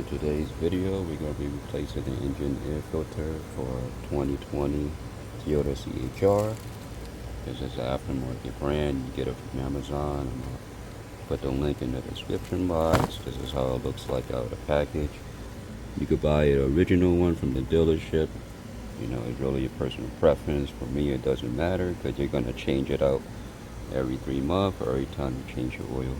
In today's video, we're going to be replacing the engine air filter for 2020 Toyota CHR. This is an aftermarket brand. You get it from Amazon. I'm going to put the link in the description box. This is how it looks like out of the package. You could buy an original one from the dealership. You know, it's really a personal preference. For me, it doesn't matter because you're going to change it out every 3 months or every time you change your oil.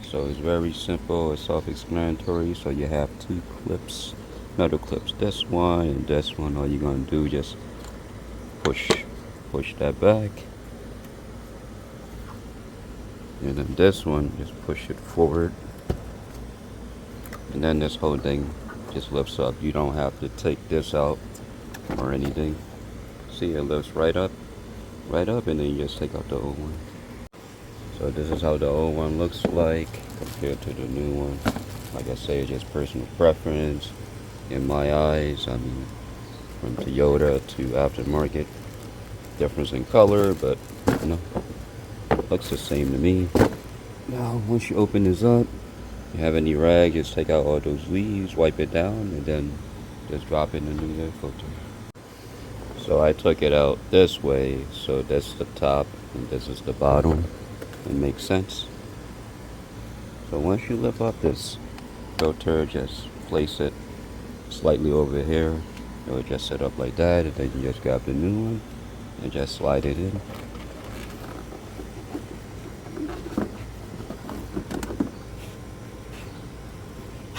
So it's very simple, it's self-explanatory. So you have two clips, metal clips, this one and this one. All you're gonna do just push that back, and then this one just push it forward, and then this whole thing just lifts up. You don't have to take this out or anything. See, it lifts right up, and then you just take out the old one. So this is how the old one looks like compared to the new one. Like I say, it's just personal preference. In my eyes, I mean, from Toyota to aftermarket, difference in color, but you know, looks the same to me. Now, once you open this up, you have any rag, just take out all those leaves, wipe it down, and then just drop it in the new air filter. So I took it out this way, so that's the top and this is the bottom. It makes sense. So once you lift up this filter, just place it slightly over here. It'll just sit up like that, and then you just grab the new one and just slide it in.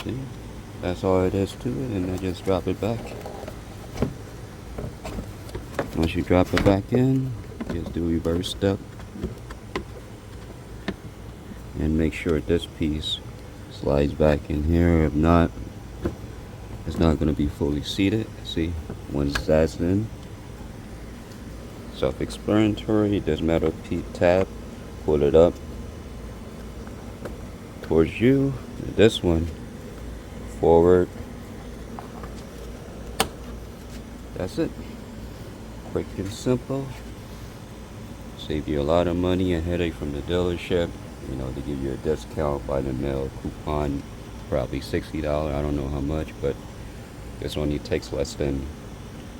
See? That's all it is to it, and then just drop it back. Once you drop it back in, just do reverse step. And make sure this piece slides back in here. If not, it's not going to be fully seated. See, once that's in, self-explanatory. This metal tab, pull it up towards you. And this one forward. That's it. Quick and simple. Save you a lot of money and headache from the dealership. You know, they give you a discount by the mail coupon, probably $60. I don't know how much, but this only takes less than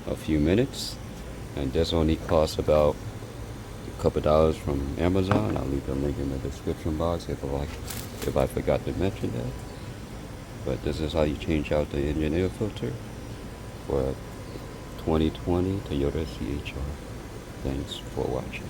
a few minutes, and this only costs about a couple dollars from Amazon. I'll leave the link in the description box if I forgot to mention that. But this is how you change out the engine air filter for a 2020 Toyota CHR. Thanks for watching.